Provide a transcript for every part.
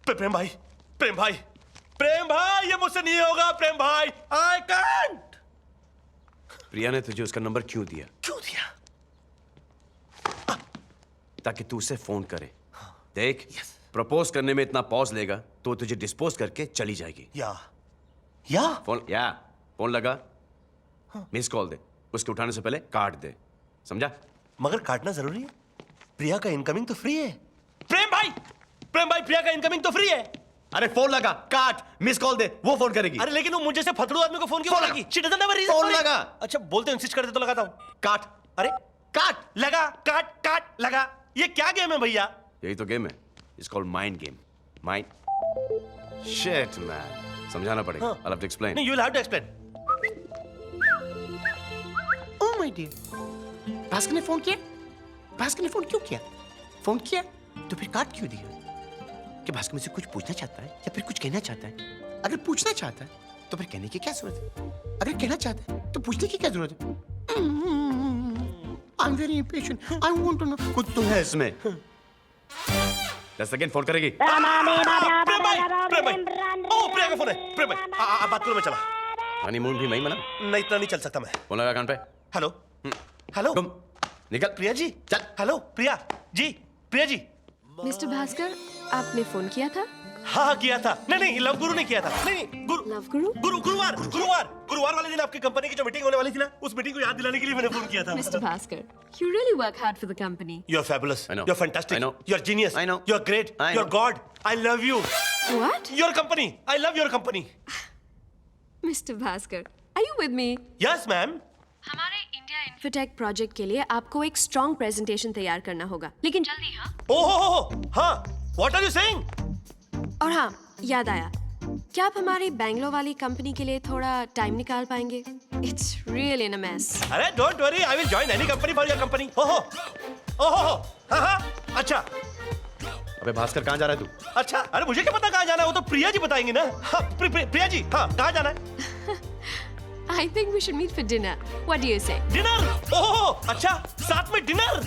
प्रेम भाई, प्रेम भाई, प्रेम भाई, ये मुझसे नहीं होगा प्रेम भाई, आई कांट। प्रिया ने तुझे उसका नंबर क्यों दिया? क्यों दिया? ताकि तू उसे फोन करे। देख, प्रपोज करने में इतना पॉज लेगा तो तुझे डिस्पोज करके चली जाएगी। या फोन लगा, मिस कॉल दे, उसके उठाने से पहले काट दे, समझा? मगर काटना जरूरी है। प्रिया का इनकमिंग तो फ्री है। प्रेम भाई, प्रेम भाई, प्रिया का इनकमिंग तो फ्री है। अरे फोन लगा, काट, मिस कॉल दे, वो फोन करेगी। अरे लेकिन वो मुझे से फतड़ू आदमी को फोन क्यों करेगी? She doesn't have a reason. Phone लगा। अच्छा बोलते इंसिस्ट करते तो लगाता हूं। काट। अरे काट, लगा, काट, काट, लगा। ये क्या गेम है भैया? यही तो गेम है। It's called mind game. Mind shit man, समझाना पड़ेगा। हाँ। I'll have to explain. नहीं, you will have to explain. Oh my dear, Bhaskar ने फोन किया? भास्कर ने फोन क्यों किया? फोन किया तो फिर काट क्यों दिया? कि भास्कर मुझसे कुछ पूछना चाहता है या फिर कुछ कहना चाहता है? अगर पूछना चाहता है तो फिर कहने की क्या जरूरत है? अगर कहना चाहता है तो पूछने की क्या जरूरत है? I am very impatient, I want to know. कुछ तो है इसमें। 10 सेकेंड फोन करेगी। प्रेम भाई, प्रेम भाई, ओ प्रिया का फोन है। प्रेम भाई, बात करो, मैं चला। हनीमून भी नहीं मना? नहीं, इतना नहीं चल सकता मैं। फोन लगा कान पे। हेलो, हेलो, तुम निकल। प्रिया जी, चल। हेलो प्रिया जी, प्रिया जी। मिस्टर भास्कर, आपने फोन किया था? हाँ किया था। नहीं, लव गुरु ने किया था। नहीं, लव गुरु? गुरुवार वाले दिन आपकी कंपनी की जो मीटिंग होने वाली थी ना, उस मीटिंग को याद दिलाने के लिए मैंने फोन किया था। Mister Bhaskar, you really work hard for the company. You're fabulous. I know. You're fantastic. I know. You're genius. I know. You're great. I You're know. God. I love you. What? Your company. I love your company. Mr. Bhaskar, are you with me? Yes, ma'am. हमारे India infotech project के लिए आपको एक strong presentation तैयार करना होगा, लेकिन जल्दी। हाँ? Oh, हाँ. What are you saying? और हाँ, याद आया, क्या आप हमारी बैंगलोर वाली कंपनी के लिए थोड़ा टाइम निकाल पाएंगे? It's really in a mess. अरे don't worry. I will join any company for your company. हाँ. अच्छा. अबे भास्कर, कहाँ जा रहा है तू? अच्छा, अरे मुझे क्या पता कहाँ जाना है, वो तो प्रिया जी बताएंगी ना। हाँ, प्रिया जी, हाँ, कहाँ जाना है? I think we should meet for dinner. What do you say? Dinner? Oh, अच्छा, साथ में डिनर?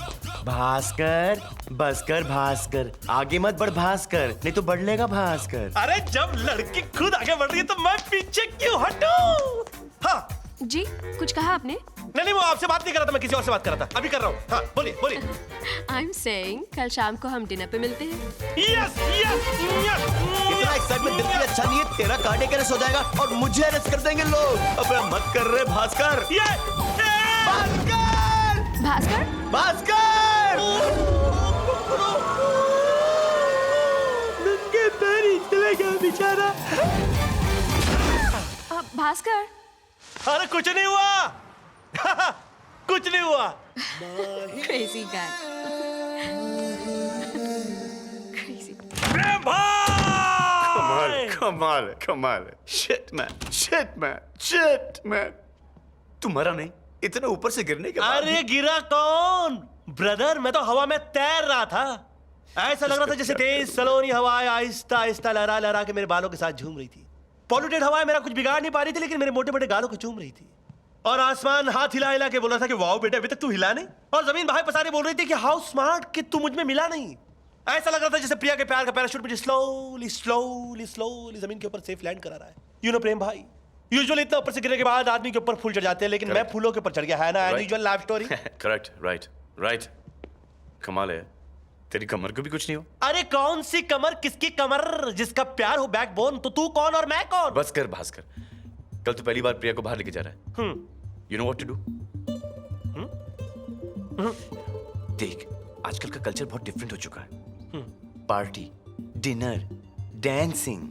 भास्कर, बस कर भास्कर, आगे मत बढ़ भास्कर, नहीं तो बढ़ लेगा भास्कर। अरे जब लड़की खुद आगे बढ़ रही है तो मैं पीछे क्यों हटूं? हाँ। जी, कुछ कहा आपने? नहीं, वो आपसे बात नहीं कर रहा था, मैं किसी और से बात कर रहा था। अभी कर रहा हूँ। हाँ, बोलिए। I'm saying कल शाम को हम डिनर पे मिलते हैं। Yes. इतना एक्साइटमेंट दिल के लिए अच्छा नहीं है। तेरा कार्डियक अरेस्ट हो जाएगा और मुझे अरेस्ट कर देंगे लोग। अबे मत कर रहे भास्कर। भास्कर? भास्कर! नंगे पैर ही चले गया बेचारा। भास्कर? अरे कुछ नहीं हुआ। कुछ नहीं हुआ। Crazy guy. Crazy. प्रेम भाई! कमाल। Shit man. तू मरा नहीं, इतने ऊपर से गिरने के बाद। अरे गिरा कौन? ब्रदर, मैं तो हवा में तैर रहा था। ऐसा लग रहा था जैसे तेज सलोनी हवाएं आहिस्ता लहरा के मेरे बालों के साथ झूम रही थी। पॉल्यूटेड हवाएं मेरा कुछ बिगाड़ नहीं पा रही थी, लेकिन मेरे मोटे गालों को चूम रही थी। और आसमान हाथ हिला के बोल रहा था कि वाओ बेटा, अभी तक तू हिला नहीं। और जमीन बाहें पसारे बोल रही थी कि हाउ स्मार्ट, कि तू मुझ में मिला नहीं। ऐसा लग रहा था जैसे प्रिया के प्यार का पैराशूट मुझे स्लोली जमीन के ऊपर सेफ लैंड करा रहा है। यू नो प्रेम भाई, यूजुअली इतना ऊपर से गिरने के बाद आदमी के ऊपर फूल चढ़ जाते हैं, लेकिन मैं फूलों के ऊपर चढ़ गया, है ना? Usual love story. Correct, right. कमाल है, तेरी कमर को भी कुछ नहीं हो। अरे कौन सी कमर, किसकी कमर? जिसका प्यार हो बैकबोन, तो तू कौन और मैं कौन? बस कर भास्कर, कल तो पहली बार प्रिया को बाहर लेके जा रहा है। You know what to do? देख, आजकल का कल्चर बहुत डिफरेंट हो चुका है। Party, dinner, dancing.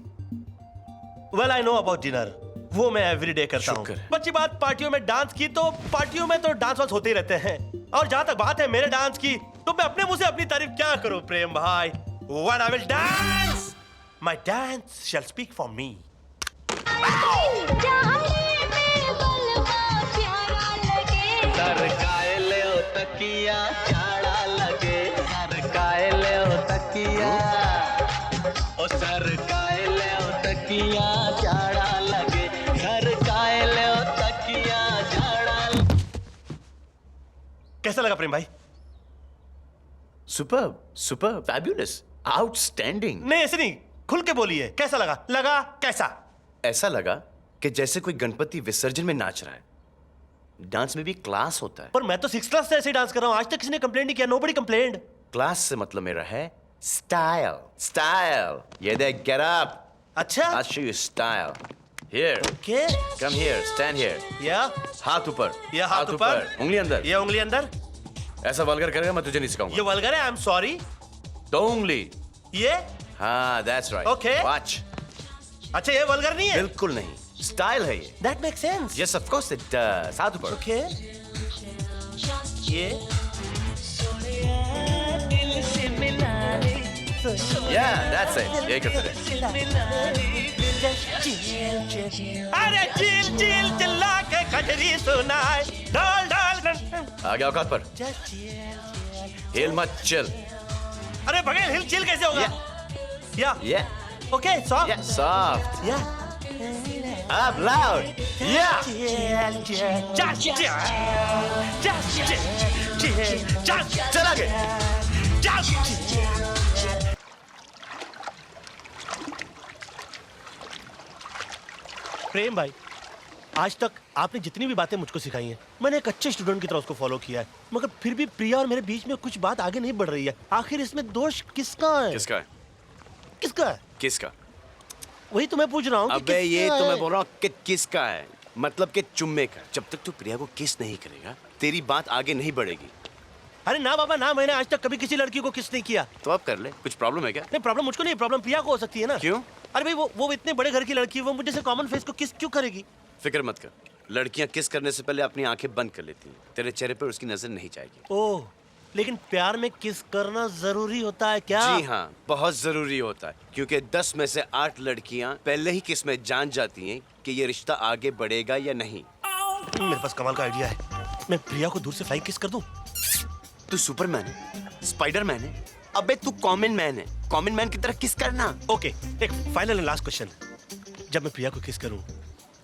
Well, I know about dinner. वो मैं एवरीडे करता हूँ। शुक्र है। बच्ची बात पार्टियों में डांस की, तो पार्टियों में तो डांस वांस होते ही रहते हैं। और जहाँ तक बात है मेरे डांस की, तो मैं अपने मुंह से अपनी तारीफ क्या करूँ प्रेम भाई? When I will dance, my dance shall speak for me. सरकाए ले ओ तकिया झाड़ा लगे, सरकाए ले ओ तकिया, ओ सरकाए ले ओ तकिया झाड़ा लगे, सरकाए ले ओ तकिया झाड़ा। कैसा लगा प्रेम भाई? Superb, superb, fabulous, outstanding. नहीं ऐसे नहीं, खुल के बोलिए, कैसा लगा? लगा कैसा? ऐसा लगा कि जैसे कोई गणपति विसर्जन में नाच रहा है। डांस में भी क्लास होता है। पर मैं तो 6th क्लास से ऐसे ही डांस कर रहा हूँ, आज तक किसी ने कंप्लेंट नहीं किया, नोबडी कंप्लेंट। क्लास से मतलब मेरा है स्टाइल, स्टाइल। ये देख, गेट अप। अच्छा I'll show you style. Here. के Come here, stand here. या हाथ ऊपर। ये हाथ ऊपर, उंगली अंदर। ये उंगली अंदर, ऐसा वल्गर करेगा मैं तुझे नहीं सिखाऊंगा। ये वल्गर है, आई एम सॉरी। दो उंगली। ये हाँ, that's right. Okay. Watch. अच्छा ये वल्गर नहीं है? बिल्कुल नहीं। स्टाइल है ये। That make sense. Yes, of course it does. हाथ ऊपर। ओके ये Yeah, that's it. यही करते रहे। अरे चिल चिल चिल्ला के कजरी सुनाए, डाल डाल आगे औकात पर। हिल मत, chill. अरे बगैर हिल चिल कैसे होगा? या Yeah, okay soft yeah. Soft. या Up loud. Yeah. चल आगे। प्रेम भाई, आज तक आपने जितनी भी बातें मुझको सिखाई हैं, मैंने एक अच्छे स्टूडेंट की तरह उसको फॉलो किया है, मगर फिर भी प्रिया और मेरे बीच में कुछ बात आगे नहीं बढ़ रही है। आखिर इसमें दोष किसका है? किसका है? किसका है? किसका? वही तो मैं पूछ रहा हूँ कि अबे ये किसका तो मैं है? बोल रहा हूँ कि किसका है, मतलब कि चुम्मे का। जब तक तू प्रिया को किस नहीं करेगा तेरी बात आगे नहीं बढ़ेगी। अरे ना बाबा ना, मैंने आज तक कभी किसी लड़की को किस नहीं किया। तो अब कर ले, कुछ प्रॉब्लम है क्या? नहीं प्रॉब्लम मुझको नहीं, प्रॉब्लम प्रिया को हो सकती है ना। क्यों? अरे भाई वो इतने बड़े घर की लड़की है, वो मुझे से कॉमन फेस को किस क्यों करेगी? फिक्र मत कर, लड़कियां किस करने से पहले अपनी आंखें बंद कर लेती हैं। तेरे चेहरे पर उसकी नजर नहीं जाएगी। ओह, लेकिन प्यार में किस करना जरूरी होता है क्या? जी हाँ, बहुत जरूरी होता है, क्योंकि 10 में से 8 लड़कियां पहले ही किस में जान जाती हैं कि ये रिश्ता आगे बढ़ेगा या नहीं। मेरे पास कमाल का आइडिया है, मैं प्रिया को दूर से फ्लाई किस कर दूं। तू सुपरमैन है, स्पाइडरमैन है, अबे तू कॉमन मैन है। कॉमन मैन की तरह किस करना। ओके, एक फाइनल एंड लास्ट क्वेश्चन। जब मैं प्रिया को किस करूं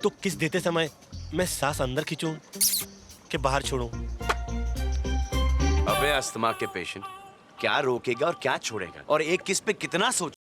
तो किस देते समय मैं सांस अंदर खींचूं कि बाहर छोड़ूं? अबे अस्थमा के पेशेंट, क्या रोकेगा और क्या छोड़ेगा, और एक किस पे कितना सोच